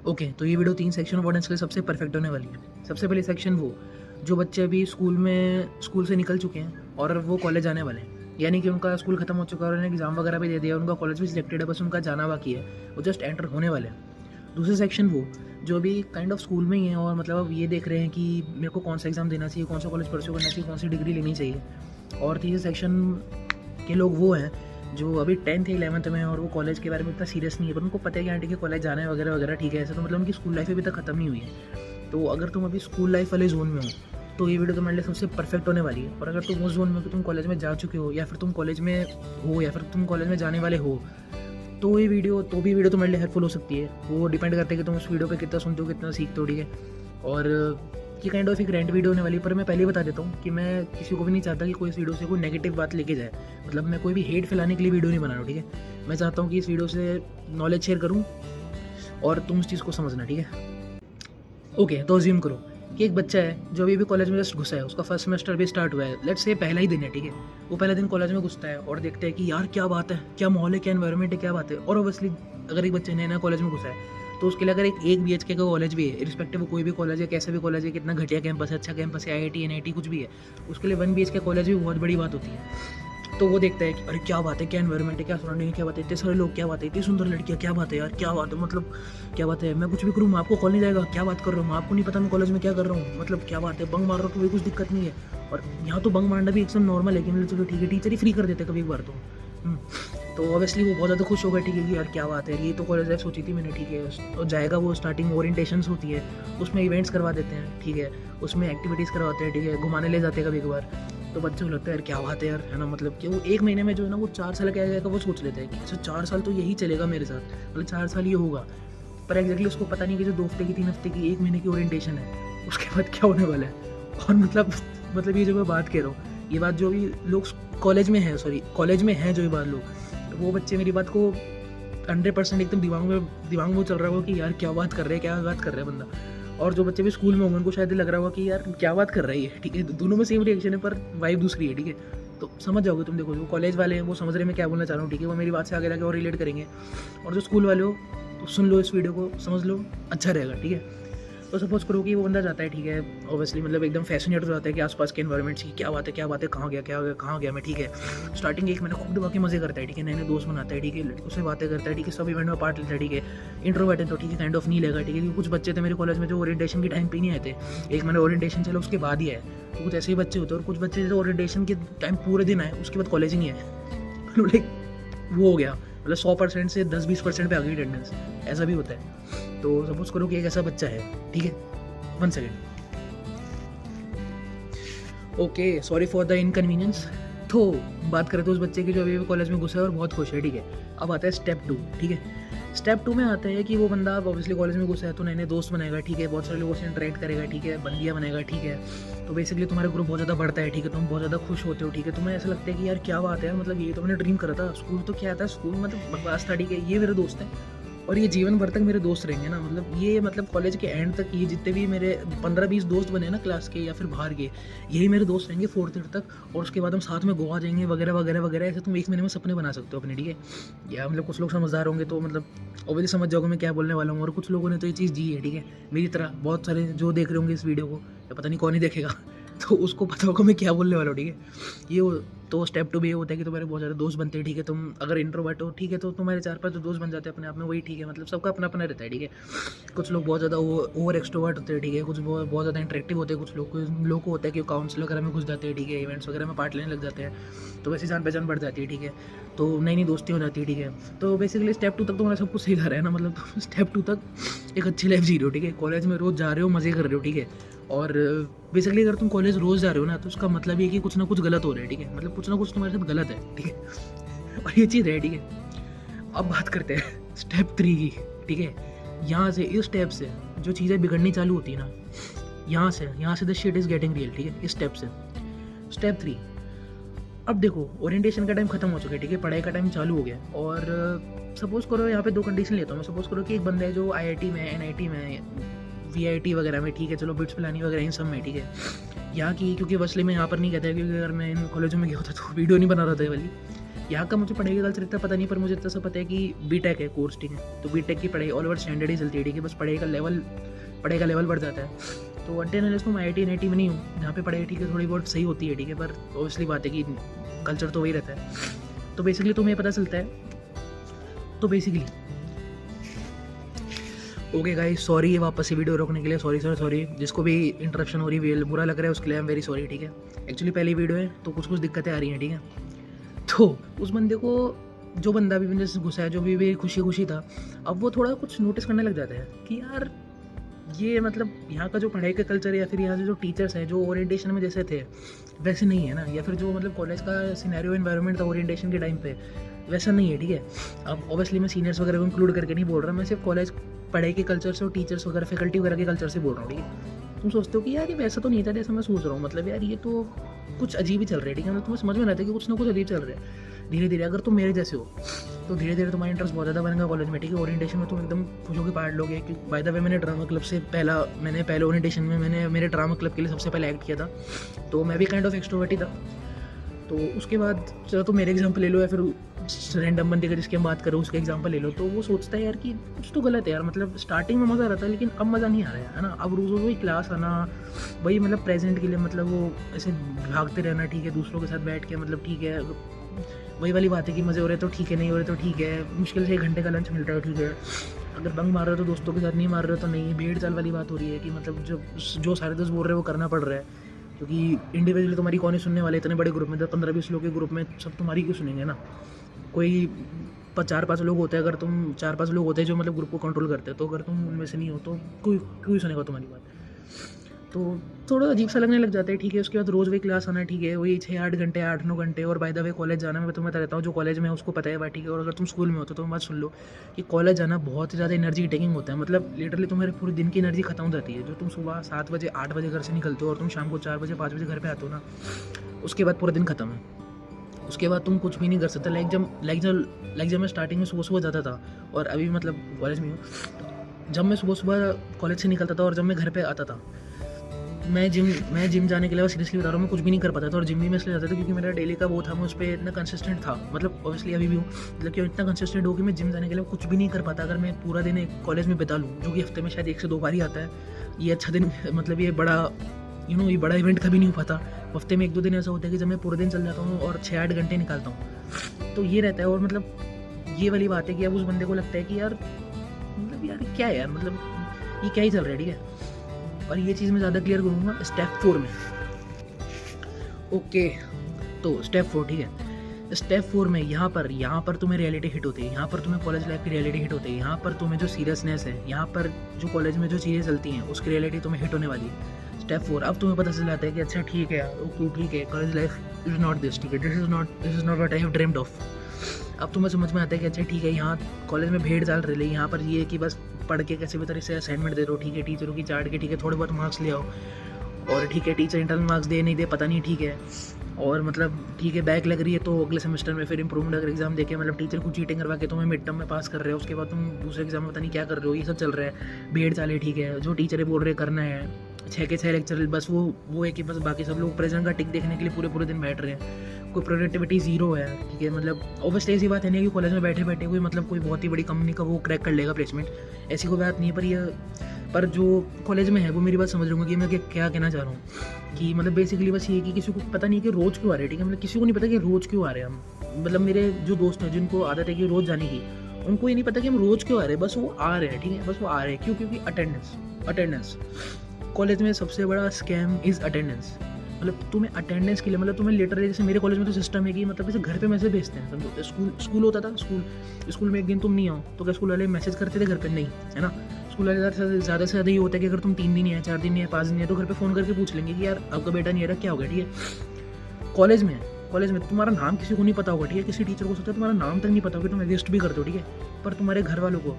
Okay, तो ये video 3 section of audience के लिए सबसे परफेक्ट होने वाली है। सबसे पहले सेक्शन वो जो बच्चे अभी स्कूल से निकल चुके हैं और वो कॉलेज आने वाले हैं, यानी कि उनका स्कूल खत्म हो चुका है और उन्होंने एग्ज़ाम वगैरह भी दे दिया, उनका कॉलेज भी सिलेक्टेड है, बस उनका जाना बाकी है, वो जस्ट एंटर होने वाले हैं। दूसरा सेक्शन वो जो अभी काइंड ऑफ स्कूल में ही है और मतलब अब ये देख रहे हैं कि मेरे को कौन सा एग्ज़ाम देना चाहिए, कौन सा कॉलेज परस्यू करना चाहिए, कौन सी डिग्री लेनी चाहिए। और तीसरे सेक्शन के लोग वो हैं जो अभी 10th या 11th में हैं और वो कॉलेज के बारे में इतना सीरियस नहीं है, पर उनको पता है कि हाँ ठीक है कॉलेज जाना है वगैरह वगैरह, ठीक है। ऐसे तो मतलब उनकी स्कूल लाइफ अभी तक ख़त्म नहीं हुई है। तो अगर तुम अभी स्कूल लाइफ वाले जोन में हो तो ये वीडियो तुम्हारे लिए सबसे परफेक्ट होने वाली है। और अगर तुम उस जोन में हो कि तुम कॉलेज में जा चुके हो या फिर तुम कॉलेज में हो या फिर तुम कॉलेज में जाने वाले हो, तो ये वीडियो तुम्हारे लिए हेल्पफुल हो सकती है। वो डिपेंड करता है कि तुम उस वीडियो पे कितना सुनते हो, कितना सीखते हो, ठीक है। और ये काइंड ऑफ एक रेंट वीडियो होने वाली है, पर मैं पहले ही बता देता हूँ कि मैं किसी को भी नहीं चाहता कि कोई इस वीडियो से कोई नेगेटिव बात लेके जाए। मतलब मैं कोई भी हेट फैलाने के लिए वीडियो नहीं बना रहा हूँ, ठीक है। मैं चाहता हूँ कि इस वीडियो से नॉलेज शेयर करूँ और तुम उस चीज़ को समझना, ठीक है। ओके, तो अज्यूम करो कि एक बच्चा है जो अभी कॉलेज में जस्ट घुसा है, उसका फर्स्ट सेमेस्टर भी स्टार्ट हुआ है, लेट्स से पहला ही दिन है, ठीक है। वो पहला दिन कॉलेज में घुसता है और देखता है कि यार क्या बात है, क्या माहौल है, क्या एनवायरनमेंट है, क्या बात है। और ऑब्वियसली अगर एक बच्चे नया कॉलेज में घुसा है तो उसके लिए अगर एक BHK का कॉलेज भी है, रिस्पेक्टिव कोई भी कॉलेज है, कैसा भी कॉलेज है, कितना घटिया कैंपस है, अच्छा कैंपस है, IIT NIT कुछ भी है, उसके लिए 1 BHK कॉलेज भी बहुत बड़ी बात होती है। तो वो देखता है कि अरे क्या बात है, क्या एनवायरनमेंट है, क्या सराउंडिंग है, क्या बात है, इतने सारे लोग, क्या बात है, इतनी सुंदर लड़कियाँ, क्या बात है यार, क्या बात है, मतलब क्या बात है, मैं कुछ भी करूँ मैं आपको कॉल नहीं जाएगा, क्या बात कर रहा हूँ, आपको नहीं पता मैं कॉलेज में क्या कर रहा हूँ, मतलब क्या बात है, बंक मार रहा हूँ तो भी कुछ दिक्कत नहीं है। और यहाँ तो बंक मारना भी एकदम नॉर्मल है कि मतलब चलो ठीक है, टीचर ही फ्री कर देते कभी एक बार तो। तो ऑब्वियसली वो बहुत ज़्यादा खुश होगा, ठीक है कि यार क्या बात है, ये तो कॉलेज लाइफ सोची थी मैंने, ठीक है। तो जाएगा वो, स्टार्टिंग ओरिएंटेशंस होती है, उसमें इवेंट्स करवा देते हैं, ठीक है, उसमें एक्टिविटीज़ करवाते हैं, ठीक है, घुमाने ले जाते हैं कभी कभार। तो बच्चों को लगता है यार क्या बात है यार, है ना, मतलब कि वो 1 महीने में जो है ना वो 4 साल क्या जाएगा वो सोच लेते हैं कि अच्छा 4 साल तो यही चलेगा मेरे साथ, मतलब 4 साल ये होगा। पर एग्जैक्टली उसको पता नहीं कि जो 2 हफ्ते की, 3 हफ्ते की, 1 महीने की ओरिएंटेशन है, उसके बाद क्या होने वाला है। और मतलब ये जो मैं बात कह रहा हूँ, ये बात जो भी लोग कॉलेज में हैं, कॉलेज में हैं जो ये बात लोग, तो वो बच्चे मेरी बात को 100% एकदम दिमाग में चल रहा होगा कि यार क्या बात कर रहे हैं, क्या बात कर रहे हैं बंदा। और जो बच्चे भी स्कूल में होंगे उनको शायद लग रहा होगा कि यार क्या बात कर रही है, ठीक है। दोनों में सेम रिएक्शन है पर वाइब दूसरी है, ठीक है। तो समझ जाओगे तुम। देखो जो कॉलेज वाले हैं वो समझ रहे हैं मैं क्या बोलना चाह रहा हूँ, ठीक है, वो मेरी बात से आगे जाके और रिलेट करेंगे। और जो स्कूल वाले हो तो सुन लो इस वीडियो को, समझ लो, अच्छा रहेगा, ठीक है। तो सपोज करो कि वो बंदा जाता है, ठीक है, ऑब्वियसली मतलब एकदम फैसिनेट हो जाता है कि आसपास के एनवायरनमेंट्स की क्या बात है, क्या बात है, कहाँ गया, क्या गया, कहाँ गया मैं, ठीक है। स्टार्टिंग 1 महीने खूब दबा के मजे करता है, ठीक है, नए नए दोस्त बनाता है, ठीक है, लड़कों से बातें करता है, ठीक है, सब इवेंट में पार्ट लेता है, ठीक है। इंट्रोवर्ट है तो ठीक है, काइंड ऑफ नहीं लेगा, ठीक है। कुछ बच्चे थे मेरे कॉलेज में जो ओरिएंटेशन के टाइम पे नहीं आए थे, 1 महीने ओरिएंटेशन चलो उसके बाद ही आए। तो कुछ ऐसे ही बच्चे होते हैं। और कुछ बच्चे जो ओरिएंटेशन के टाइम पूरे दिन आए उसके बाद कॉलेज ही नहीं आए। लाइक वो हो गया, मतलब 100% से 10-20% पे आ गई अटेंडेंस, ऐसा भी होता है। तो सपोज करो कि एक ऐसा बच्चा है, ठीक है, 1 second, okay, sorry for the inconvenience. तो बात करें तो उस बच्चे की जो अभी कॉलेज में घुसा है और बहुत खुश है, ठीक है। अब आता है स्टेप 2, ठीक है। स्टेप 2 में आता है कि वो बंदा ऑब्वियसली कॉलेज में घुसा है तो नए नए दोस्त बनाएगा, ठीक है, बहुत सारे लोगों से इंटरेक्ट करेगा, ठीक है, बंदियाँ बनाएगा, ठीक है। तो बेसिकली तुम्हारा ग्रुप बहुत ज़्यादा बढ़ता है, ठीक है, तुम बहुत ज़्यादा खुश होते हो, ठीक है। तुम्हें ऐसा लगता है कि यार क्या बात है यार, मतलब ये तो मैंने ड्रीम करा था, स्कूल तो क्या था, स्कूल मतलब बकवास था, ठीक है, ये मेरे दोस्त हैं और ये जीवन भर तक मेरे दोस्त रहेंगे ना। मतलब ये मतलब कॉलेज के एंड तक ये जितने भी मेरे 15-20 दोस्त बने ना क्लास के या फिर बाहर के, यही मेरे दोस्त रहेंगे 4th ईयर तक। और उसके बाद हम साथ में गोवा जाएंगे वगैरह वगैरह वगैरह। ऐसे तुम 1 महीने में सपने बना सकते हो अपने, ठीक है। या मतलब कुछ लोग समझदार होंगे तो मतलब ऑब्वियसली समझ जाओगे मैं क्या बोलने वाला हूँ। और कुछ लोगों ने तो ये चीज़ जी है, ठीक है, मेरी तरह बहुत सारे जो देख रहे होंगे इस वीडियो को, या पता नहीं कौन ही देखेगा तो उसको पता होगा मैं क्या बोलने वाला हूँ, ठीक है। ये तो स्टेप 2 भी ये होता है कि तुम्हारे बहुत ज़्यादा दोस्त बनते हैं, ठीक है। तुम अगर इंट्रोवर्ट हो, ठीक है, तो तुम्हारे 4-5 दोस्त बन जाते हैं अपने आप में, वही ठीक है। मतलब सबका अपना अपना रहता है, ठीक है। कुछ लोग बहुत ज़्यादा ओवर एक्सट्रोवर्ट होते हैं, ठीक है, कुछ बहुत ज़्यादा इंटरेक्टिव होते हैं, कुछ लोगों को होता है कि काउंसिल वगैरह में घुस जाते हैं, ठीक है, इवेंट्स वगैरह में पार्ट लेने लग जाते हैं, तो वैसे जान पहचान बढ़ जाती है, ठीक है। तो नई नई दोस्ती हो जाती है, ठीक है। तो बेसिकली स्टेप 2 तक तुम्हारा सब कुछ सही जा रहा है ना, मतलब तुम स्टेप 2 तक एक अच्छी लाइफ जी रहे हो, ठीक है, कॉलेज में रोज़ जा रहे हो, मज़े कर रहे हो, ठीक है। और बेसिकली अगर तुम कॉलेज रोज़ जा रहे हो ना तो उसका मतलब ये कि कुछ ना कुछ गलत हो रहा है, ठीक है, मतलब कुछ ना कुछ तुम्हारे साथ गलत है, ठीक है। और ये चीज़ है, ठीक है। अब बात करते हैं स्टेप 3 की, ठीक है। यहाँ से इस स्टेप से जो चीज़ें बिगड़नी चालू होती है ना, यहाँ से the shit is getting real, ठीक है, इस स्टेप से। स्टेप 3, अब देखो ओरिएंटेशन का टाइम खत्म हो चुका है, ठीक है, पढ़ाई का टाइम चालू हो गया। और सपोज करो यहाँ पे 2 कंडीशन लेता हूँ मैं। सपोज करो कि एक बंदा है जो IIT में, NIT में, VIT वगैरह में, ठीक है, चलो बिट्स प्लानिंग वगैरह इन सब में, ठीक है। यहाँ की क्योंकि वसले में यहाँ पर नहीं कहता है, क्योंकि अगर मैं इन कॉलेजों में गया होता तो वीडियो नहीं बना रहा था ये वाली। यहाँ का मुझे पढ़ाई का कल्चर इतना पता नहीं, पर मुझे इतना सा पता है कि बीटेक है कोर्स, ठीक है, तो बीटेक की पढ़ाई ऑल ओवर स्टैंडर्ड ही चलती है, ठीक है, बस पढ़ाई का लेवल बढ़ जाता है। तो अनटिल अनलेस तुम IIT NIT में नहीं हूँ जहाँ पे पढ़ाई ठीक है थोड़ी बहुत सही होती है, ठीक है, पर ऑब्वियसली बात है कि कल्चर तो वही रहता है। तो बेसिकली तुम्हें पता चलता है। तो बेसिकली ओके गाइस, सॉरी ये वापस से वीडियो रोकने के लिए, सॉरी जिसको भी इंटरप्शन हो रही है बुरा लग रहा है उसके लिए आई एम वेरी सॉरी, ठीक है। एक्चुअली पहली वीडियो है तो कुछ दिक्कतें आ रही हैं, ठीक है। तो उस बंदे को, जो बंदा भी मेरे से घुसा है, जो भी खुशी था, अब वो थोड़ा कुछ नोटिस करने लग जाता है कि यार ये मतलब यहाँ का जो पढ़ाई का कल्चर है, या फिर यहाँ से जो टीचर्स हैं जो ओरिएंटेशन में जैसे थे वैसे नहीं है ना, या फिर जो मतलब कॉलेज का सिनेरियो एनवायरनमेंट था ओरिएंटेशन के टाइम पे वैसा नहीं है, ठीक है। अब ऑब्वियसली मैं सीनियर्स वगैरह को इंक्लूड करके नहीं बोल रहा, मैं सिर्फ कॉलेज पढ़ाई के कल्चर से और टीचर्स वगैरह फैकल्टी वगैरह के कल्चर से बोल रहा हूँ, ठीक है। तुम सोचते हो कि यार ये वैसा तो नहीं था जैसा मैं सोच रहा हूँ, मतलब यार ये तो कुछ अजीब ही चल रहा है, ठीक है, मतलब तुम्हें समझ में आता है कि कुछ ना कुछ अजीब चल रहा है। धीरे धीरे अगर तुम मेरे जैसे हो तो धीरे धीरे तुम्हारा इंटरेस्ट बहुत ज़्यादा बनेगा कॉलेज में, ठीक है। ओरिएंटेशन में तुम एकदम खुश होकर पार्ट लोगे कि बाय द वे मैंने ड्रामा क्लब से पहले ओरिएंटेशन में मैंने मेरे ड्रामा क्लब के लिए सबसे पहले एक्ट किया था, तो मैं भी काइंड ऑफ एक्सट्रोवर्ट ही था। तो उसके बाद चलो तो मेरे एग्जाम्पल ले लो, या फिर रैंडम बंदे का जिसकी हम बात करो उसके एग्जाम्पल ले लो, तो वो सोचता है यार कि कुछ तो गलत है यार, मतलब स्टार्टिंग में मज़ा आ रहा था लेकिन अब मज़ा नहीं आ रहा है ना। अब रोज़ वही क्लास आना, वही मतलब प्रेजेंट के लिए मतलब वो ऐसे भागते रहना, ठीक है, दूसरों के साथ बैठ के, मतलब ठीक है वही वाली बात है कि मज़े हो रहे तो ठीक है, नहीं हो रहे तो ठीक है, मुश्किल से 1 घंटे का लंच मिल रहा है, ठीक है, अगर बंक मार रहे हो तो दोस्तों के साथ, नहीं मार रहे हो तो नहीं। भेड़ चाल वाली बात हो रही है कि मतलब जो सारे दोस्त बोल रहे हैं वो करना पड़ रहा है, क्योंकि इंडिविजुअली तुम्हारी कौन ही सुनने वाले, इतने बड़े ग्रुप में 15-20 लोग के ग्रुप में सब तुम्हारी क्यों सुनेंगे ना। कोई 4-5 लोग होते हैं, अगर तुम 4-5 लोग होते हैं जो मतलब ग्रुप को कंट्रोल करते हैं, तो अगर तुम उनमें से नहीं हो तो कोई क्यों सुनेगा तुम्हारी बात। तो थोड़ा अजीब सा लगने लग जाता है, ठीक है। उसके बाद रोज़ वही क्लास आना, ठीक है, वही 6-8 घंटे 8-9 घंटे, और बाय द वे कॉलेज जाना, मैं तुम्हें बता देता हूँ जो कॉलेज में उसको पता है भाई, ठीक है। और अगर तुम स्कूल में हो तो तुम बात सुन लो कि कॉलेज जाना बहुत ही ज़्यादा एनर्जी टेकिंग होता है, मतलब लिटरली तुम्हारे पूरे दिन की एनर्जी खत्म हो जाती है। जो तुम सुबह 7 बजे 8 बजे घर से निकलते हो और तुम शाम को 4 बजे 5 बजे घर पर आते हो ना, उसके बाद पूरा दिन खत्म है। उसके बाद तुम कुछ भी नहीं कर सकते। लाइक जब मैं स्टार्टिंग में सुबह जाता था, और अभी मतलब कॉलेज में हूँ, जब मैं सुबह कॉलेज से निकलता था और जब मैं घर पे आता था, मैं जिम जाने के लिए सीरियसली बता रहा हूँ, मैं कुछ भी नहीं कर पाता था। और जिम भी मैं इसलिए जाता था क्योंकि मेरा डेली का वो था, मैं उस पर इतना कंसिस्टेंट था, मतलब ऑब्वियसली अभी भी हूँ, मतलब कि इतना कंसिस्टेंट हो कि मैं जिम जाने के लिए कुछ भी नहीं कर पाता अगर मैं पूरा दिन एक कॉलेज में बिता लूँ, जो कि हफ्ते में शायद 1 से 2 बार ही आता है। ये अच्छा दिन, मतलब ये बड़ा ये बड़ा इवेंट कभी नहीं हो पाता। हफ्ते में 1-2 दिन ऐसा होता है कि जब मैं पूरे दिन चल जाता हूँ और 6-8 घंटे निकालता हूँ, तो ये रहता है। और मतलब ये वाली बात है कि अब उस बंदे को लगता है कि यार मतलब यार क्या है यार, मतलब ये क्या ही चल रहा है, ठीक है। और ये चीज़ मैं ज़्यादा क्लियर करूँगा स्टेप 4 में। ओके, तो स्टेप 4, ठीक है। स्टेप 4 में यहाँ पर तुम्हें रियलिटी हिट होती है, यहाँ पर तुम्हें कॉलेज लाइफ की रियलिटी हिट होती है, यहाँ पर तुम्हें जो सीरियसनेस है, यहाँ पर जो कॉलेज में जो चीज़ें चलती हैं उसकी रियलिटी तुम्हें हिट होने वाली है। स्टेप 4, अब तुम्हें पता चल जाता है कि अच्छा ठीक है यार, ओके ठीक है, college life is not this, ठीक है, this is not what I have dreamed of. अब तुम्हें समझ में आता है कि अच्छा ठीक है, यहाँ कॉलेज में भेड़ चाल रही है, यहाँ पर ये है कि बस पढ़ के कैसे भी तरह से असाइनमेंट दे दो, ठीक है, टीचरों की चाट के, ठीक है, थोड़े बहुत मार्क्स ले आओ, और ठीक है टीचर इंटरनल मार्क्स दे नहीं दे पता नहीं, ठीक है, और मतलब ठीक है बैक लग रही है तो अगले सेमेस्टर में फिर इंप्रूवमेंट अगर एग्जाम देके, मतलब टीचर को चीटिंग करवा के तुम्हें मिड टर्म में पास कर रहे हो, उसके बाद तुम दूसरे एग्जाम में पता नहीं क्या कर रहे हो, ये सब चल रहा है, भेड़ चाले, ठीक है, जो टीचर बोल रहे करना है, 6 के 6 लेक्चर, बस वो है कि बस बाकी सब लोग प्रेजेंट का टिक देखने के लिए पूरे दिन बैठ रहे हैं, कोई प्रोडक्टिविटी जीरो है, ठीक है। मतलब ऑब्वियसली ऐसी बात है नहीं कि कॉलेज में बैठे बैठे कोई मतलब कोई बहुत ही बड़ी कंपनी का वो क्रैक कर लेगा प्लेसमेंट, ऐसी कोई बात नहीं है। पर जो कॉलेज में है वो मेरी बात समझ लूँगा कि मैं क्या कहना चाह रहा हूँ, कि मतलब बेसिकली बस ये कि किसी को पता नहीं कि रोज़ क्यों आ रहे हैं, ठीक है, मतलब किसी को नहीं पता कि रोज़ क्यों आ रहे हैं हम। मतलब मेरे जो दोस्त हैं जिनको आदत है कि रोज़ जाने की, उनको ये नहीं पता कि हम रोज़ क्यों आ रहे हैं, बस वो आ रहे हैं, ठीक है, बस वो आ रहे हैं। क्यों? क्योंकि अटेंडेंस कॉलेज में सबसे बड़ा स्कैम इज़ अटेंडेंस। मतलब तुम्हें अटेंडेंस के लिए, मतलब तुम्हें लिटरली, जैसे मेरे कॉलेज में तो सिस्टम है कि मतलब जैसे घर पे मैसेज भेजते हैं, समझो स्कूल होता था, स्कूल में एक दिन तुम नहीं आओ तो क्या स्कूल वाले मैसेज करते थे घर पे? नहीं, है ना। स्कूल वाले ज़्यादा से ज़्यादा ये होता है कि अगर तुम 3 दिन नहीं है, 4 दिन नहीं है, 5 दिन नहीं है, तो घर पे फ़ोन करके पूछ लेंगे कि यार आपका बेटा नहीं आ रहा, क्या हो गया, ठीक है। कॉलेज में तुम्हारा नाम किसी को नहीं पता होगा, ठीक है, किसी टीचर को सोचता है तुम्हारा नाम तक नहीं पता होगा, तुम एग्जिस्ट भी करते हो, ठीक है, पर तुम्हारे घर वालों को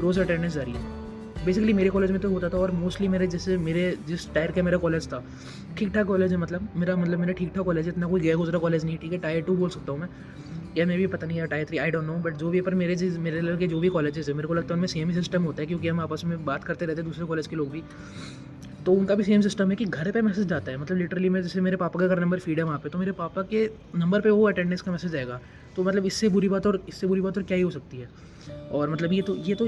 रोज़ अटेंडेंस जा रही है। बेसिकली मेरे कॉलेज में तो होता था, और मोस्टली मेरे जिस टायर का मेरा कॉलेज था, ठीक ठाक कॉलेज है, मतलब मेरा ठीक ठाक कॉलेज है, इतना कोई गया गुजरा कॉलेज नहीं, ठीक है, टायर 2 बोल सकता हूँ मैं, या मैं भी पता नहीं यार tyre 3, I don't know, but जो भी है, पर मेरे लेवल के जो भी कॉलेजेस है, मेरे को लगता है उनमें सेम ही सिस्टम होता है, क्योंकि हम आपस में बात करते रहते हैं दूसरे कॉलेज के लोग भी। तो उनका भी सेम सिस्टम है कि घर पे मैसेज जाता है, मतलब लिटरली मैं जैसे मेरे पापा का अगर नंबर फीड है वहाँ पे, तो मेरे पापा के नंबर पे वो अटेंडेंस का मैसेज आएगा। तो मतलब इससे बुरी बात और क्या ही हो सकती है। और मतलब ये तो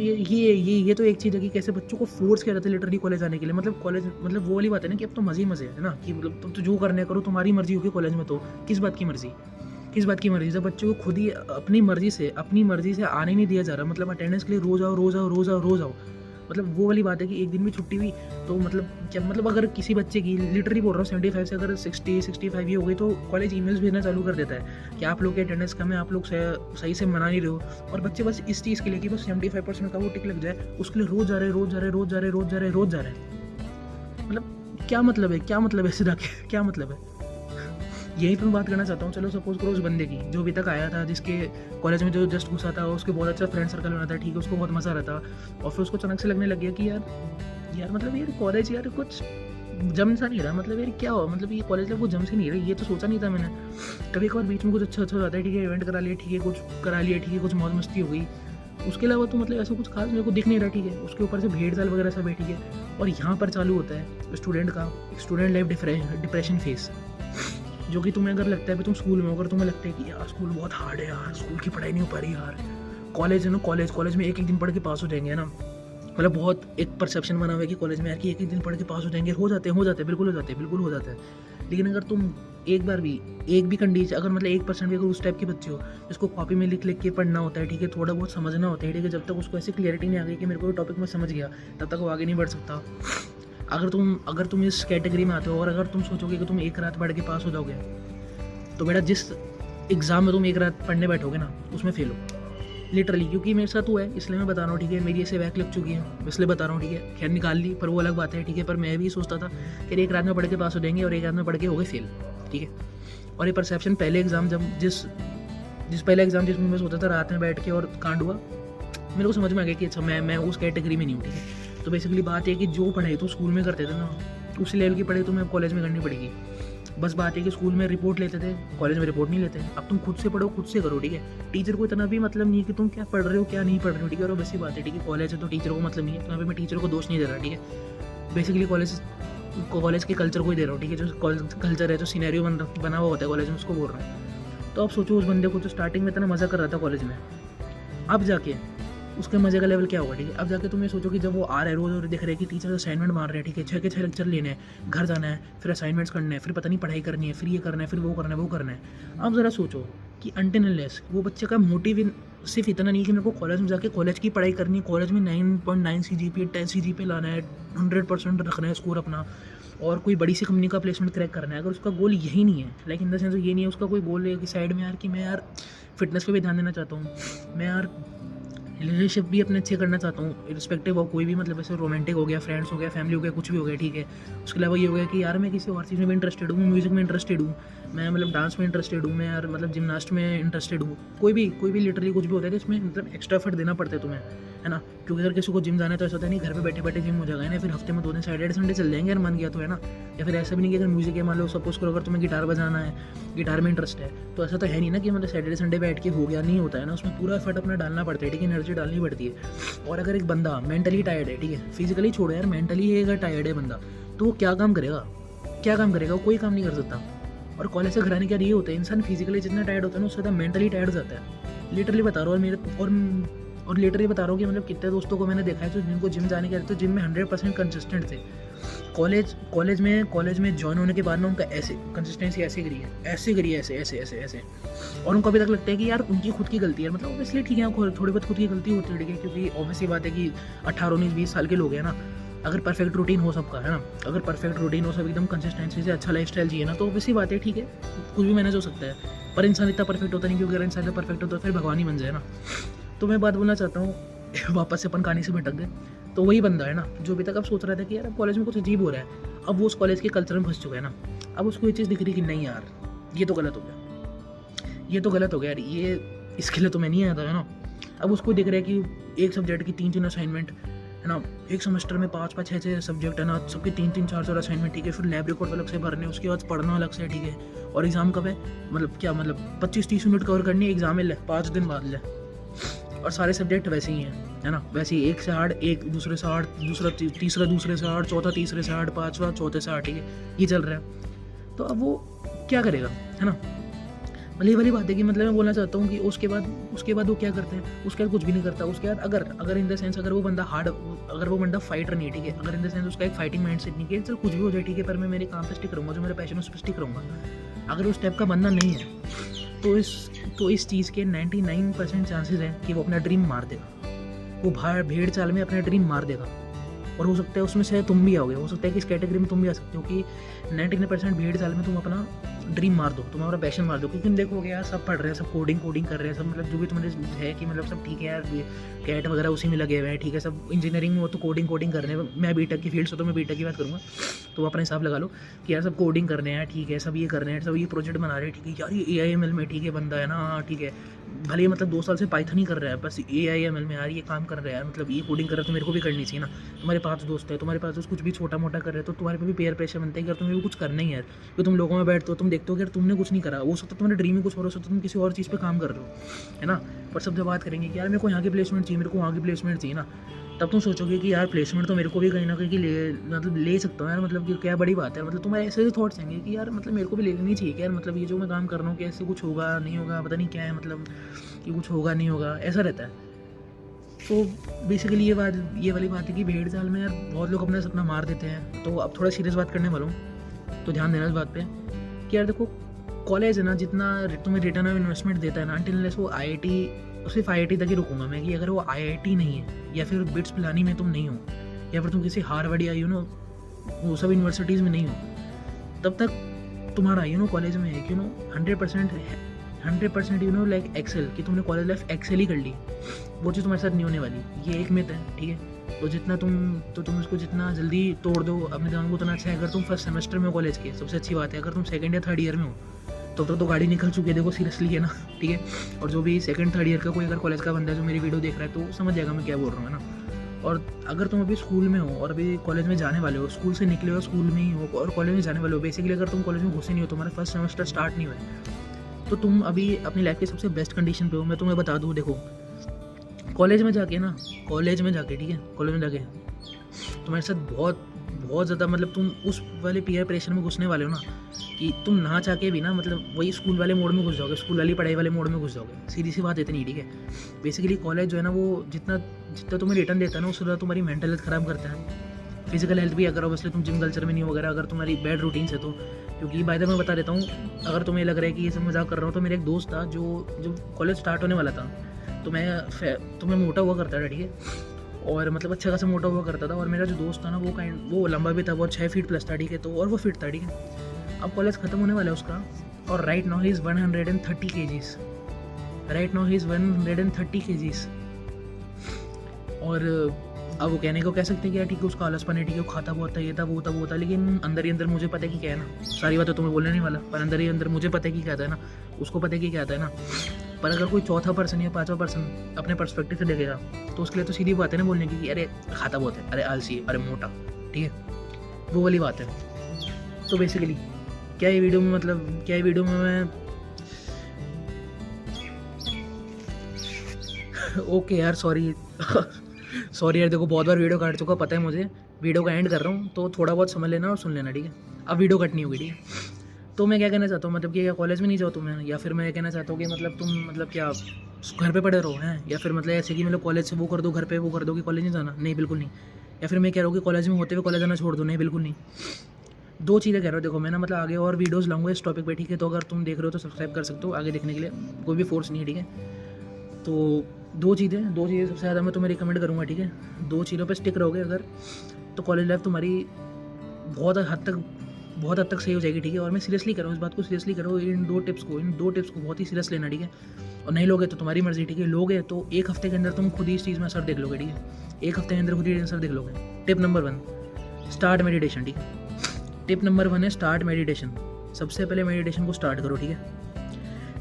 एक चीज़ है कि कैसे बच्चों को फोर्स किया जाता है लिटरली कॉलेज आने के लिए। मतलब कॉलेज मतलब वो वाली बात है ना कि अब तो मज़े ही मज़े है ना, कि मतलब तुम तो जो करने करो, तुम्हारी मर्जी होगी कॉलेज में, तो किस बात की मर्जी जब बच्चों को खुद ही अपनी मर्जी से आने नहीं दिया जा रहा। मतलब अटेंडेंस के लिए रोज़ आओ। मतलब वो वाली बात है कि एक दिन भी छुट्टी हुई तो मतलब क्या, मतलब अगर किसी बच्चे की लिटरली बोल रहा हूँ 75 से अगर 60-65 ही हो गई तो कॉलेज ईमेल्स भेजना चालू कर देता है कि आप लोग की अटेंडेंस कम है, आप लोग सही से मना नहीं रहे हो। और बच्चे बस इस चीज़ के लिए कि बस 75% का वो टिक लग जाए, उसके लिए रोज़ जा रहे हैं। मतलब क्या मतलब है ऐसे जाके, क्या मतलब है। यही पे मैं बात करना चाहता हूँ। चलो सपोज करो उस बंदे की जो अभी तक आया था, जिसके कॉलेज में जो जस्ट घुसा था, उसके बहुत अच्छा फ्रेंड सर्कल बना था, ठीक है, उसको बहुत मज़ा आ रहा था। और फिर उसको अचानक से लगने लग गया कि यार मतलब यार कॉलेज यार कुछ जम सा नहीं रहा। मतलब यार क्या हो, मतलब ये कॉलेज लाइफ कुछ जम से नहीं रही। ये तो सोचा नहीं था मैंने। कभी एक और बीच में कुछ अच्छा हो जाता है, ठीक है, इवेंट करा लिया, ठीक है, कुछ करा लिया, ठीक है, कुछ मौज मस्ती हो गई। उसके अलावा तो मतलब ऐसा कुछ खास मेरे को दिख नहीं रहा, ठीक है। उसके ऊपर से भेड़ चाल वगैरह सब है, ठीक है। और यहाँ पर चालू होता है स्टूडेंट लाइफ डिप्रेशन फेस, जो कि तुम्हें अगर लगता है कि तुम स्कूल में हो, अगर तुम्हें लगता है कि यार स्कूल बहुत हार्ड है यार, स्कूल की पढ़ाई नहीं हो पा रही यार, कॉलेज है ना, कॉलेज में एक दिन पढ़ के पास हो जाएंगे, है ना। मतलब बहुत एक परसेप्शन बना हुआ है कि कॉलेज में यार कि एक दिन पढ़ के पास हो जाएंगे, हो जाते हैं, बिल्कुल हो जाता है। लेकिन अगर तुम एक भी कंडीशन, अगर मतलब 1% भी अगर उस टाइप के बच्चे हो जिसको कॉपी में लिख के पढ़ना होता है, ठीक है, थोड़ा बहुत समझना होता है, ठीक है, जब तक उसको ऐसी क्लियरिटी नहीं आ गई कि मेरे को टॉपिक में समझ गया, तब तक वो आगे नहीं बढ़ सकता। अगर तुम इस कैटेगरी में आते हो और अगर तुम सोचोगे कि तुम एक रात पढ़ के पास हो जाओगे, तो बेटा जिस एग्ज़ाम में तुम एक रात पढ़ने बैठोगे ना, उसमें फेल हो लिटरली। क्योंकि मेरे साथ हुआ है, इसलिए मैं बता रहा हूँ, ठीक है। मेरी ऐसे बैक लग चुकी है, इसलिए बता रहा हूँ, ठीक है। खैर निकाल ली, पर वो अलग बात है, ठीक है। पर मैं भी सोचता था कि एक रात में पढ़ के पास हो जाएंगे और एक रात में पढ़ के हो गए फेल, ठीक है। और ये परसेप्शन पहले एग्ज़ाम जिसमें मैं सोचा था रात में बैठ के और कांड हुआ, मेरे को समझ में आ गया कि अच्छा मैं उस कैटेगरी में नहीं हूँ, ठीक है। तो बेसिकली बात है कि जो पढ़ाई तो स्कूल में करते थे ना, उसी लेवल की पढ़ाई तुम्हें कॉलेज में करनी पड़ेगी। बस बात है कि स्कूल में रिपोर्ट लेते थे, कॉलेज में रिपोर्ट नहीं लेते। अब तुम खुद से पढ़ो, खुद से करो, ठीक है। टीचर को इतना भी मतलब नहीं है कि तुम क्या पढ़ रहे हो क्या नहीं पढ़ रहे हो, ठीक है। और बस ही बात है, ठीक है, कॉलेज है तो टीचर को मतलब नहीं है, तो यहाँ पे मैं टीचर को दोष नहीं दे रहा, ठीक है। बेसिकली कॉलेज के कल्चर को ही दे रहा हूँ, ठीक है। जो कल्चर है, जो सिनेरियो बना हुआ होता है कॉलेज में, उसको बोल रहा हूँ। तो अब सोचो उस बंदे को जो स्टार्टिंग में इतना मज़ा कर रहा था कॉलेज में, अब जाके उसके मज़े का लेवल क्या होगा, ठीक है। अब जाके तुम ये सोचो कि जब वो आ रहा है रोज़ और देख रहे हैं कि टीचर असाइनमेंट मार रहे हैं, ठीक है, 6 के 6 लेक्चर लेने हैं, घर जाना है, फिर असाइनमेंट्स करने हैं, फिर पता नहीं पढ़ाई करनी है, फिर ये करना है, फिर वो करना है। अब ज़रा सोचो कि अनटिल अनलेस वो बच्चे का मोटिव सिर्फ इतना नहीं कि मेरे को कॉलेज में जाके कॉलेज की पढ़ाई करनी है, कॉलेज में 9.9 CGPA 10 CGPA लाना है, 100% रखना है स्कोर अपना, और कोई बड़ी सी कंपनी का प्लेसमेंट क्रैक करना है। अगर उसका गोल यही नहीं है, लाइक इन द सेंस ये नहीं है उसका कोई गोल है कि साइड में यार कि मैं यार फिटनेस पे भी ध्यान देना चाहता हूँ, मैं यार रिलेशनशिप भी अपने अच्छे करना चाहता हूँ, रिस्पेक्टिव ऑफ कोई भी, मतलब ऐसे रोमांटिक हो गया, फ्रेंड्स हो गया, फैमिली हो गया, कुछ भी हो गया, ठीक है। उसके अलावा ये हो गया कि यार मैं किसी और चीज़ में भी इंटरेस्टेड हूँ, म्यूज़िक में इंटरेस्टेड हूँ, मैं मतलब डांस में इंटरेस्टेड हूँ, मैं यार मतलब जिमनास्ट में इंटरेस्टेड हूँ, कोई भी लिटरली कुछ भी होता है तो इसमें मतलब एक्स्ट्रा एफर्ट देना पड़ता है तुम्हें, है ना। क्योंकि अगर किसी को जिम जाना है तो ऐसा होता है नहीं घर पे बैठे बैठे जिम हो जाएगा, है ना। फिर हफ्ते में 2 दिन सैटरडे संडे चल जाएंगे यार मन गया तो, है ना। या फिर ऐसा भी नहीं कि अगर म्यूज़िक है, मान लो सपोज करो अगर तुम्हें गिटार बजाना है, गिटार में इंटरेस्ट है, तो ऐसा तो है नहीं ना कि मतलब सैटरडे संडे बैठ के हो गया, नहीं होता है ना। उसमें पूरा एफर्ट अपना डालना पड़ता है, ठीक है, एनर्जी डालनी पड़ती है। और अगर एक बंदा मेंटली टायर्ड है, ठीक है, फिजिकली छोड़ो यार, मेंटली अगर टायर्ड है बंदा, तो वो क्या काम करेगा, वो कोई काम नहीं कर सकता। और कॉलेज से घर आने के बाद ये होता है, इंसान फिजिकली जितना टायर्ड होता है ना, उससे ज़्यादा मेंटली टायर्ड हो जाता है। लिटरली बता रहा हूँ, और लिटरली बता रहा हूँ कि मतलब कितने दोस्तों को मैंने देखा है जो जिनको जिम जाने के बाद तो जिम में 100% कंसिस्टेंट थे। कॉलेज में ज्वाइन होने के बाद ना उनका ऐसे कंसिस्टेंसी ऐसे करी है ऐसे। और उनको अभी तक लगता है कि यार उनकी खुद की गलती है। मतलब ऑब्वियसली ठीक है, थोड़ी बहुत खुद की गलती होती है, ठीक है, क्योंकि ऑब्वियसली बात है कि 18, 19, 20 साल के लोग हैं ना। अगर परफेक्ट रूटीन हो सबका, है ना, अगर परफेक्ट रूटीन हो सब एकदम कंसिस्टेंसी से अच्छा लाइफस्टाइल चाहिए ना, तो ऑब्वियसली बात है, ठीक है, कुछ भी मैनेज हो सकता है। पर इंसान इतना परफेक्ट होता नहीं, क्योंकि अगर इंसान परफेक्ट होता है फिर भगवान ही बन जाए ना। तो मैं बात बोलना चाहता हूँ वापस से अपन कहानी से भटक गए। तो वही बंदा है ना जो अभी तक अब सोच रहा था कि यार कॉलेज में कुछ अजीब हो रहा है, अब वो उस कॉलेज के कल्चर में फंस चुका है ना। अब उसको ये चीज़ दिख रही कि नहीं यार ये तो गलत हो गया यार, ये इसके लिए तो मैं नहीं आया था, है ना। अब उसको दिख रहा है कि एक सब्जेक्ट की 3 असाइनमेंट, है ना, एक सेमेस्टर में 5-5, 6-6 सब्जेक्ट, है ना, सबके 3-3, 4-4 असाइनमेंट, ठीक है। फिर लैब रिकॉर्ड अलग से भरने, उसके बाद पढ़ना अलग से, ठीक है। और एग्ज़ाम कब है, मतलब क्या, मतलब 25-30 मिनट कवर करनी है, एग्ज़ाम है 5 दिन बाद ले। और सारे सब्जेक्ट वैसे ही हैं, है ना, वैसे ही एक से हार्ड, एक दूसरे से हार्ड, दूसरा तीसरा दूसरे से हार्ड, चौथा तीसरे से हार्ड, पाँचवा चौथे से हार्ड, ठीक है, ये चल रहा है। तो अब वो क्या करेगा, है ना। मतलब ये वाली बात है कि मतलब मैं बोलना चाहता हूँ कि उसके बाद वो क्या करते हैं, उसके बाद कुछ भी नहीं करता। उसके बाद अगर इन द सेंस अगर वो बंदा फाइटर नहीं है, ठीक है, अगर इन द सेंस उसका एक फाइटिंग माइंड सेट नहीं है, चल कुछ भी हो जाए, ठीक है, पर मैं मेरे काम पे स्टिक रहूँगा, जो मेरा पैशन है उस पर स्टिक रहूँगा। अगर उस टाइप का बंदा नहीं है तो इस चीज़ के 99% चांसेस हैं कि वो अपना ड्रीम मार देगा, वो भेड़ चाल में अपना ड्रीम मार देगा। और हो सकता है उसमें से तुम भी आओगे, हो सकता है कि इस कैटेगरी में तुम भी आ सकते हो कि 99% भेड़ चाल में तुम अपना ड्रीम मार दो, तुम्हारा पैशन मार दो। क्योंकि देखोगे यार, सब पढ़ रहे हैं, सब कोडिंग कर रहे हैं, सब मतलब जो भी तुम्हारे है कि मतलब सब ठीक है यार, कैट वगैरह उसी में लगे हुए हैं, ठीक है, सब इंजीनियरिंग में वो तो कोडिंग कर रहे हैं। मैं बीटेक की फील्ड से, तो मैं बीटेक की बात करूँगा, तो अपना हिसाब लगा लो कि यार सब कोडिंग कर रहे हैं, ठीक है, सब ये कर रहे हैं, सब ये प्रोजेक्ट बना रहे हैं, ठीक है यार, ये AIML में, ठीक है, बंदा है ना, ठीक है, भले मतलब 2 साल से पाइथन ही कर रहा है, बस AIML में यार ये काम कर रहा है, मतलब ये कोडिंग कर रहा है, तो मेरे को भी करनी चाहिए ना। तुम्हारे 5 दोस्त है, तुम्हारे पास कुछ भी छोटा मोटा कर रहे हैं, तो तुम्हारे पे भी पेयर प्रेशर बनता है कि यार तुम्हें भी कुछ करना ही है यार। तो तुम लोगों में बैठते हो, तुम देखते हो कि यार तुमने कुछ नहीं करा, हो सकता तुम्हारा ड्रीम ही कुछ और हो सकता, तुम किसी और चीज़ पे काम कर रहे हो, है ना। पर सब जब बात करेंगे कि यार मेरे को यहाँ की प्लेसमेंट चाहिए, मेरे को वहाँ की प्लेसमेंट चाहिए ना, तब तुम सोचोगे कि यार प्लेसमेंट तो मेरे को भी कहीं ना कहीं ले सकता हूँ यार, मतलब कि क्या बड़ी बात है। मतलब तुम्हारे ऐसे थॉट्स आएंगे कि यार मतलब मेरे को भी ले लेनी चाहिए, कि यार मतलब ये जो मैं काम कर रहा हूँ, कि ऐसे कुछ होगा नहीं होगा, पता नहीं क्या है, मतलब कि कुछ होगा नहीं होगा, ऐसा रहता है। तो बेसिकली ये वाली बात है कि भेड़ चाल में यार बहुत लोग अपना सपना मार देते हैं। तो अब थोड़ा सीरियस बात करने वाला हूँ, तो ध्यान देना इस बात पे कि यार देखो, कॉलेज है ना, जितना तुम्हें रिटर्न ऑफ इन्वेस्टमेंट देता है ना, अनटिल अनलेस वो IIT, सिर्फ IIT तक ही रुकूंगा मैं, कि अगर वो IIT नहीं है, या फिर बिट्स पिलानी में तुम नहीं हो, या फिर तुम किसी हार्वर्ड या वो सब यूनिवर्सिटीज़ में नहीं हो, तब तक तुम्हारा कॉलेज में है 100% लाइक एक्सेल, कि तुमने कॉलेज लाइफ एक्सेल ही कर ली, वो चीज़ तुम्हारे साथ नहीं होने वाली। ये एक मिथ है, ठीक है। तो तुम उसको जितना जल्दी तोड़ दो अपने दिमाग को, उतना अच्छा है। अगर तुम फर्स्ट सेमेस्टर में हो कॉलेज के, सबसे अच्छी बात है। अगर तुम सेकंड या थर्ड ईयर में हो तो गाड़ी निकल चुकी है, देखो सीरियसली, है ना, ठीक है। और जो भी सेकंड थर्ड ईयर का कोई अगर कॉलेज का बंदा है जो मेरी वीडियो देख रहा है, तो समझ जाएगा मैं क्या बोल रहा हूँ, है ना। और अगर तुम अभी स्कूल में हो और अभी कॉलेज में जाने वाले हो, स्कूल से निकले हो, स्कूल में ही हो और कॉलेज में जाने वाले हो, बेसिकली अगर तुम कॉलेज में घुसे नहीं हो, तुम्हारा फर्स्ट सेमेस्टर स्टार्ट नहीं हुआ है, तो तुम अभी अपनी लाइफ के सबसे बेस्ट कंडीशन पे हो। मैं तुम्हें बता दूँ, देखो कॉलेज में जाके, ठीक है, कॉलेज में जाके तुम्हारे साथ बहुत ज़्यादा, मतलब तुम उस वाले पीयर प्रेशर में घुसने वाले हो ना, कि तुम ना चाह के भी ना, मतलब वही स्कूल वाले मोड में घुस जाओगे, स्कूल वाली पढ़ाई वाले मोड में घुस जाओगे। सीधी सी बात इतनी, ठीक है। बेसिकली कॉलेज जो है ना, वो जितना तुम्हें रिटर्न देता है ना, उससे ज़्यादा तुम्हारी मेंटल हेल्थ ख़राब करता है, फिजिकल हेल्थ भी। अगर ऑब्वियसली तुम जिम कल्चर में नहीं हो वगैरह, अगर तुम्हारी बैड रूटीन है तो, क्योंकि बाय द वे मैं बता देता हूँ, अगर तुम्हें लग रहा है कि ये सब मजाक कर रहा हूँ, तो मेरा एक दोस्त था जो कॉलेज स्टार्ट होने वाला था, तो मैं मोटा हुआ करता था, ठीक है, और मतलब अच्छा खासा मोटा हुआ करता था। और मेरा जो दोस्त था ना, वो लंबा भी था, वो 6 फीट प्लस था, ठीक है, तो और वो फिट था, ठीक है। अब कॉलेज ख़त्म होने वाला है उसका, और right now he is 130 kgs, और अब वो कहने को कह सकते हैं कि यार ठीक है, उसका आलसपन है, ठीक है, वो खाता बहुत था, ये था वो था, लेकिन अंदर ही अंदर मुझे पता है कि क्या है ना, सारी बातें तुम्हें बोलने नहीं वाला, पर अंदर ही अंदर मुझे पता है कि क्या था ना, उसको पता है कि क्या था ना। पर अगर कोई चौथा पर्सन या पांचवा पर्सन अपने पर्सपेक्टिव से देखेगा, तो उसके लिए तो सीधी बात है ना बोलने की कि अरे खाता बहुत है, अरे आलसी है, अरे मोटा, ठीक है, वो वाली बात है। तो बेसिकली क्या ये वीडियो में मैं ओके यार, सॉरी यार, देखो बहुत बार वीडियो काट चुका, पता है मुझे। वीडियो का एंड कर रहा हूँ, तो थोड़ा बहुत समझ लेना और सुन लेना, ठीक है। अब वीडियो कट नहीं होगी, ठीक है। तो मैं क्या कहना चाहता हूँ, मतलब कि क्या कॉलेज में नहीं जाओ तुम्हें, या फिर मैं कहना चाहता हूँ कि मतलब तुम मतलब क्या घर पे पड़े रहो हैं, या फिर मतलब ऐसे कि मतलब कॉलेज से वो कर दो, घर पे वो कर दो कि कॉलेज नहीं जाना, नहीं बिल्कुल नहीं। या फिर मैं कह रहा हूँ कि कॉलेज में होते हुए कॉलेज जाना छोड़ दो, नहीं बिल्कुल नहीं। 2 चीज़ें कह रहा हूँ, देखो मैं ना मतलब आगे और वीडियोस लाऊंगा इस टॉपिक पे, ठीक है। तो अगर तुम देख रहे हो तो सब्सक्राइब कर सकते हो आगे देखने के लिए, कोई भी फोर्स नहीं है, ठीक है। तो 2 चीज़ें सबसे ज़्यादा मैं तुम्हें रिकमेंड करूँगा, ठीक है। 2 चीज़ों पे स्टिक रहोगे अगर, तो कॉलेज लाइफ तुम्हारी बहुत हद तक सही हो जाएगी, ठीक है। और मैं सीरियसली कर रहा हूँ, इस बात को सीरियसली करो, इन दो टिप्स को बहुत ही सीरियस लेना, ठीक है। और नहीं लोगे तो तुम्हारी मर्जी, ठीक है। लोगे तो 1 हफ्ते के अंदर तुम खुद ही इस चीज़ में असर देख लोगे, ठीक है। 1 हफ्ते के अंदर खुद ही असर देख लोगे। टिप नंबर 1, स्टार्ट मेडिटेशन, ठीक है। टिप नंबर 1 है स्टार्ट मेडिटेशन। सबसे पहले मेडिटेशन को स्टार्ट करो, ठीक है।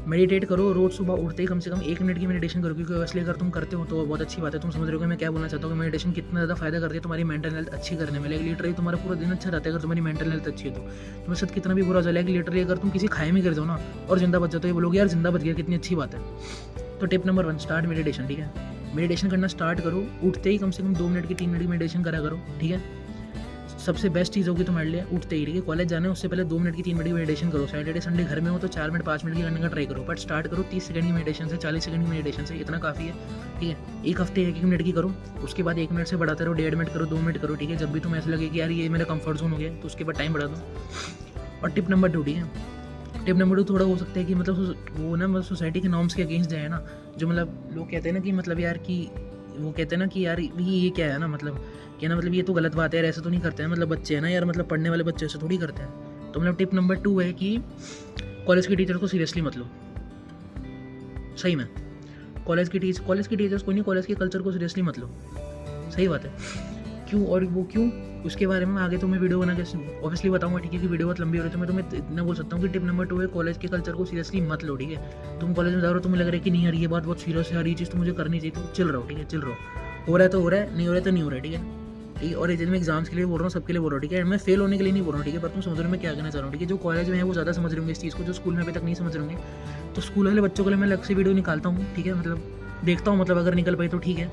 मेडिटेट करो, रोज़ सुबह उठते ही कम से कम 1 मिनट की मेडिटेशन करो, क्योंकि वैसे अगर तुम करते हो तो बहुत अच्छी बात है। तुम समझ रहे हो कि मैं क्या बोलना चाहता हूँ कि मेडिटेशन कितना ज़्यादा फायदा करती है तुम्हारी मेंटल हेल्थ अच्छी करने में। लिटरली तुम्हारा पूरा दिन अच्छा रहता है अगर तुम्हारी मेंटल हेल्थ अच्छी है तो। तुम्हारे साथ कितना भी बुरा चला है कि लिटरली अगर तुम किसी खाए में गिर जाओ ना और जिंदा बच जाओ, तो ये बोलोगे यार जिंदा बच गया, कितनी अच्छी बात है। तो टिप नंबर 1 स्टार्ट मेडिटेशन, ठीक है। मेडिटेशन करना स्टार्ट करो, उठते ही कम से कम 2 मिनट की 3 मिनट की मेडिटेशन करा करो, ठीक है। सबसे बेस्ट चीज़ होगी तुम्हारे लिए उठते ही, ठीक है। कॉलेज जाना है उससे पहले 2 मिनट की 3 मिनट की मेडिटेशन करो। सैटरडे संडे घर में हो तो 4 मिनट 5 मिनट की करने का ट्राई करो, बट स्टार्ट करो 30 सेकंड की मेडिटेशन से, 40 सेकंड की मेडिटेशन से, इतना काफ़ी है, ठीक है। एक हफ्ते 1 मिनट की करो, उसके बाद 1 मिनट से बढ़ाते रहो, 1.5 मिनट करो, 2 मिनट करो, ठीक है। जब भी तुम्हें ऐसा लगे कि यार ये मेरा कंफर्ट जोन हो गया तो उसके बाद टाइम बढ़ा दो। और टिप नंबर 2, ठीक है। टिप नंबर 2 थोड़ा हो सकता है कि मतलब वो ना मतलब सोसाइटी के नॉर्म्स के अगेंस्ट जाए ना, जो मतलब लोग कहते हैं ना कि मतलब यार कि वो कहते हैं ना कि यार ये क्या है ना, मतलब कि ना मतलब ये तो गलत बात है यार, ऐसे तो नहीं करते हैं, मतलब बच्चे हैं ना यार, मतलब पढ़ने वाले बच्चे ऐसे थोड़ी करते हैं। तो मतलब टिप नंबर 2 है कि कॉलेज के टीचर को सीरियसली मत लो, सही में। कॉलेज के टीचर्स को नहीं, कॉलेज के कल्चर को सीरियसली मत लो, सही बात है। क्यों और वो क्यों, उसके बारे में आगे तो मैं वीडियो बना के ऑब्वियसली बताऊंगा, ठीक है। कि वीडियो बहुत लंबी हो रही है तो मैं तुम्हें इतना बोल सकता हूँ कि टिप नंबर 2 है कॉलेज के कल्चर को सीरियसली मत लो, ठीक है। तुम कॉलेज में जा रहे हो, तुम्हें लग रहा है कि नहीं यार ये बात बहुत सीरियस है यार, ये चीज़ तो मुझे करनी चाहिए, तो चिल रहो, ठीक है, चिल रहो। हो रहा है तो हो रहा है, नहीं हो रहा है तो नहीं हो रहा है, ठीक है, ठीक है। और जिन मैं एग्जाम्स के लिए बोल रहा हूँ, सबके लिए बोल रहा हूँ, ठीक है। मैं फेल होने के लिए नहीं बोल रहा हूँ, ठीक है, पर तुम समझ रहे हो मैं क्या कहना चाह रहा हूँ, ठीक है। जो कॉलेज में है वो ज़्यादा समझ रहे होंगे इस चीज़ को, जो स्कूल में अभी तक नहीं समझ रहे होंगे। तो स्कूल वाले बच्चों के लिए मैं अलग से वीडियो निकालता हूँ, ठीक है, मतलब देखता हूँ, मतलब अगर निकल पाई तो ठीक है,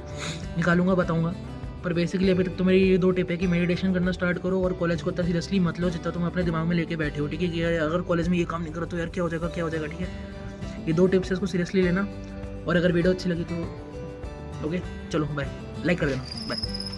निकालूंगा, बताऊँगा। पर बेसिकली अभी तक तो मेरी ये 2 टिप है कि मेडिटेशन करना स्टार्ट करो और कॉलेज को इतना सीरियसली मत लो जितना तुम अपने दिमाग में लेके बैठे हो, ठीक है। कि यार अगर कॉलेज में ये काम नहीं करो तो यार क्या हो जाएगा, क्या हो जाएगा, ठीक है। ये 2 टिप्स है, इसको सीरियसली लेना। और अगर वीडियो अच्छी लगी तो ओके, चलो बाय, लाइक कर देना, बाय।